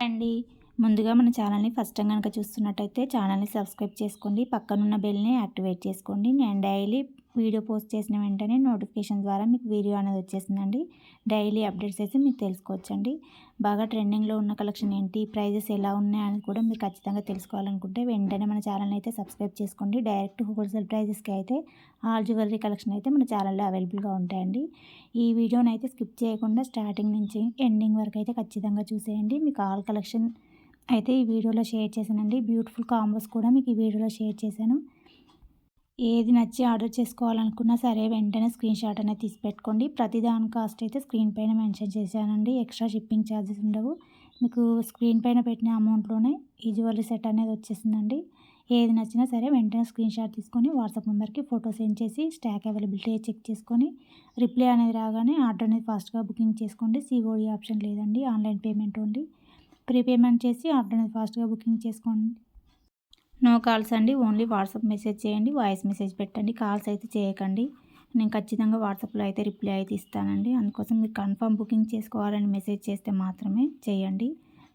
అండి. ముందుగా మన ఛానల్‌ని ఫస్ట్ టైం గనుక చూస్తున్నట్టయితే ఛానల్‌ని సబ్స్క్రైబ్ చేసుకోండి. పక్కనున్న బెల్‌ని యాక్టివేట్ చేసుకోండి. నేను డైలీ వీడియో పోస్ట్ చేసిన వెంటనే నోటిఫికేషన్ ద్వారా మీకు వీడియో అనేది వచ్చేసిందండి. డైలీ అప్డేట్స్ అయితే మీరు తెలుసుకోవచ్చండి. బాగా ట్రెండింగ్‌లో ఉన్న కలెక్షన్ ఏంటి, ప్రైజెస్ ఎలా ఉన్నాయని కూడా మీరు ఖచ్చితంగా తెలుసుకోవాలనుకుంటే వెంటనే మన ఛానల్‌ని అయితే సబ్స్క్రైబ్ చేసుకోండి. డైరెక్ట్ హోల్సేల్ ప్రైజెస్‌కి అయితే ఆల్ జ్యువెలరీ కలెక్షన్ అయితే మన ఛానల్‌లో అవైలబుల్‌గా ఉంటాయండి. ఈ వీడియోని అయితే స్కిప్ చేయకుండా స్టార్టింగ్ నుంచి ఎండింగ్ వరకు అయితే ఖచ్చితంగా చూసేయండి. మీకు ఆల్ కలెక్షన్ అయితే ఈ వీడియోలో షేర్ చేశానండి. బ్యూటిఫుల్ కాంబోస్ కూడా మీకు ఈ వీడియోలో షేర్ చేశాను. ఏది నచ్చి ఆర్డర్ చేసుకోవాలనుకున్నా సరే వెంటనే స్క్రీన్ షాట్ అనేది తీసి పెట్టుకోండి. ప్రతి దాని కాస్ట్ అయితే స్క్రీన్ పైన మెన్షన్ చేశానండి. ఎక్స్ట్రా షిప్పింగ్ ఛార్జెస్ ఉండవు. మీకు స్క్రీన్ పైన పెట్టిన అమౌంట్లోనే ఈ జ్యువెలరీ సెట్ అనేది వచ్చేసిందండి. ఏది నచ్చినా సరే వెంటనే స్క్రీన్ షాట్ తీసుకొని వాట్సాప్ నెంబర్కి ఫోటో సెండ్ చేసి స్టాక్ అవైలబిలిటీ చెక్ చేసుకొని రిప్లై అనేది రాగానే ఆర్డర్ అనేది ఫాస్ట్గా బుకింగ్ చేసుకోండి. సిఓడి ఆప్షన్ లేదండి, ఆన్లైన్ పేమెంట్ ఓన్లీ. ప్రీపేమెంట్ చేసి ఆర్డర్ అనేది ఫాస్ట్గా బుకింగ్ చేసుకోండి. నో కాల్స్ అండి. ఓన్లీ వాట్సాప్ మెసేజ్ చేయండి, వాయిస్ మెసేజ్ పెట్టండి. కాల్స్ అయితే చేయకండి. నేను ఖచ్చితంగా వాట్సాప్లో అయితే రిప్లై అయితే ఇస్తానండి. అందుకోసం మీరు కన్ఫర్మ్ బుకింగ్ చేసుకోవాలని మెసేజ్ చేస్తే మాత్రమే చేయండి.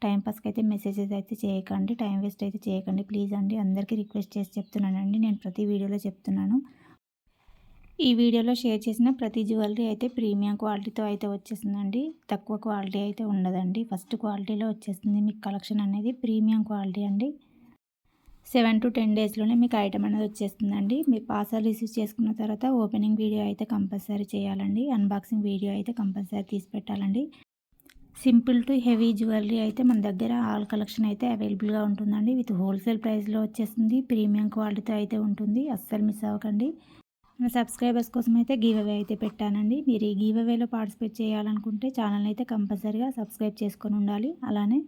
టైంపాస్కి అయితే మెసేజెస్ అయితే చేయకండి. టైం వేస్ట్ అయితే చేయకండి ప్లీజ్ అండి. అందరికీ రిక్వెస్ట్ చేసి చెప్తున్నానండి. నేను ప్రతి వీడియోలో చెప్తున్నాను. ఈ వీడియోలో షేర్ చేసిన ప్రతి జ్యువెలరీ అయితే ప్రీమియం క్వాలిటీతో అయితే వచ్చేసిందండి. తక్కువ క్వాలిటీ అయితే ఉండదండి. ఫస్ట్ క్వాలిటీలో వచ్చేస్తుంది మీకు కలెక్షన్ అనేది. ప్రీమియం క్వాలిటీ అండి. 7 to 10 డేస్‌లోనే మీకు ఐటెమ్ అనేది వచ్చేస్తుందండి. మీరు పార్సల్ రిసీవ్ చేసుకున్న తర్వాత ఓపెనింగ్ వీడియో అయితే కంపల్సరీ చేయాలండి. అన్బాక్సింగ్ వీడియో అయితే కంపల్సరీ తీసి పెట్టాలండి. సింపుల్ టు హెవీ జ్యువెలరీ అయితే మన దగ్గర ఆల్ కలెక్షన్ అయితే అవైలబుల్‌గా ఉంటుందండి. విత్ హోల్సేల్ ప్రైస్‌లో వచ్చేస్తుంది. ప్రీమియం క్వాలిటీతో అయితే ఉంటుంది. అస్సలు మిస్ అవ్వకండి. మన సబ్స్క్రైబర్స్ కోసం అయితే గివ్ అవే అయితే పెట్టానండి. మీరు ఈ గివ్ అవేలో పార్టిసిపేట్ చేయాలనుకుంటే ఛానల్‌ని అయితే కంపల్సరీగా సబ్స్క్రైబ్ చేసుకొని ఉండాలి. అలానే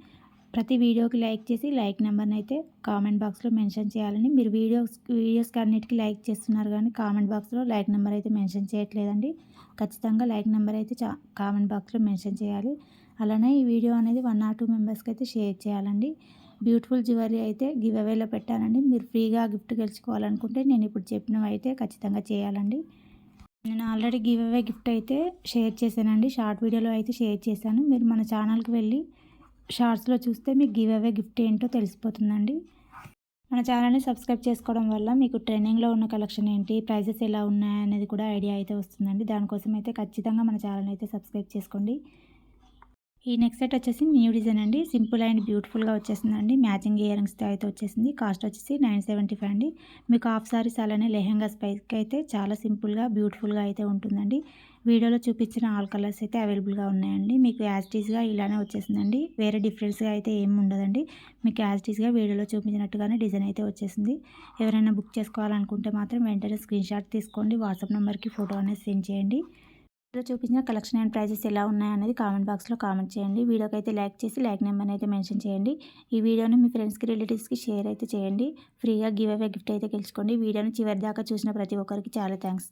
ప్రతి వీడియోకి లైక్ చేసి లైక్ నెంబర్ని అయితే కామెంట్ బాక్స్లో మెన్షన్ చేయాలని. మీరు వీడియోస్కి అన్నిటికీ లైక్ చేస్తున్నారు కానీ కామెంట్ బాక్స్లో లైక్ నెంబర్ అయితే మెన్షన్ చేయట్లేదండి. ఖచ్చితంగా లైక్ నెంబర్ అయితే కామెంట్ బాక్స్లో మెన్షన్ చేయాలి. అలానే ఈ వీడియో అనేది 1 or 2 మెంబర్స్కి అయితే షేర్ చేయాలండి. బ్యూటిఫుల్ జ్యువెలరీ అయితే గివ్ అవేలో పెట్టానండి. మీరు ఫ్రీగా గిఫ్ట్ గెలుచుకోవాలనుకుంటే నేను ఇప్పుడు చెప్పినవి అయితే ఖచ్చితంగా చేయాలండి. నేను ఆల్రెడీ గివ్ అవే గిఫ్ట్ అయితే షేర్ చేశానండి. షార్ట్ వీడియోలో అయితే షేర్ చేశాను. మీరు మన ఛానల్కి వెళ్ళి షార్ట్స్లో చూస్తే మీకు గివ్ అవే గిఫ్ట్ ఏంటో తెలిసిపోతుందండి. మన ఛానల్ని సబ్స్క్రైబ్ చేసుకోవడం వల్ల మీకు ట్రెండింగ్లో ఉన్న కలెక్షన్ ఏంటి, ప్రైజెస్ ఎలా ఉన్నాయనేది కూడా ఐడియా అయితే వస్తుందండి. దానికోసం అయితే ఖచ్చితంగా మన ఛానల్ని అయితే సబ్స్క్రైబ్ చేసుకోండి. ఈ నెక్స్ట్ సెట్ వచ్చేసి న్యూ డిజైన్ అండి. సింపుల్ అండ్ బ్యూటిఫుల్గా వచ్చేసిందండి. మ్యాచింగ్ ఇయర్ రింగ్స్తో అయితే వచ్చేసింది. కాస్ట్ వచ్చేసి 975 అండి. మీకు హాఫ్ సారీస్ అలానే లెహెంగా స్పైస్కి అయితే చాలా సింపుల్గా బ్యూటిఫుల్గా అయితే ఉంటుందండి. వీడియోలో చూపించిన ఆల్ కలర్స్ అయితే అవైలబుల్గా ఉన్నాయండి. మీకు యాజ్ టీజ్గా ఇలానే వచ్చేసిందండి. వేరే డిఫరెన్స్గా అయితే ఏమి ఉండదండి. మీకు యాజ్ టీజ్గా వీడియోలో చూపించినట్టుగానే డిజైన్ అయితే వచ్చేసింది. ఎవరైనా బుక్ చేసుకోవాలనుకుంటే మాత్రం వెంటనే స్క్రీన్ షాట్ తీసుకోండి. వాట్సాప్ నెంబర్కి ఫోటో అనేది సెండ్ చేయండి. వీడియోలో చూపించిన కలెక్షన్ అండ్ ప్రైజెస్ ఎలా ఉన్నాయనేది కామెంట్ బాక్స్లో కామెంట్ చేయండి. వీడియోకి అయితే లైక్ చేసి లైక్ నెంబర్ని అయితే మెన్షన్ చేయండి. ఈ వీడియోని మీ ఫ్రెండ్స్కి రిలేటివ్స్కి షేర్ అయితే చేయండి. ఫ్రీగా గివ్ అవే గిఫ్ట్ అయితే గెలుచుకోండి. వీడియోని చివరి దాకా చూసిన ప్రతి ఒక్కరికి చాలా థ్యాంక్స్.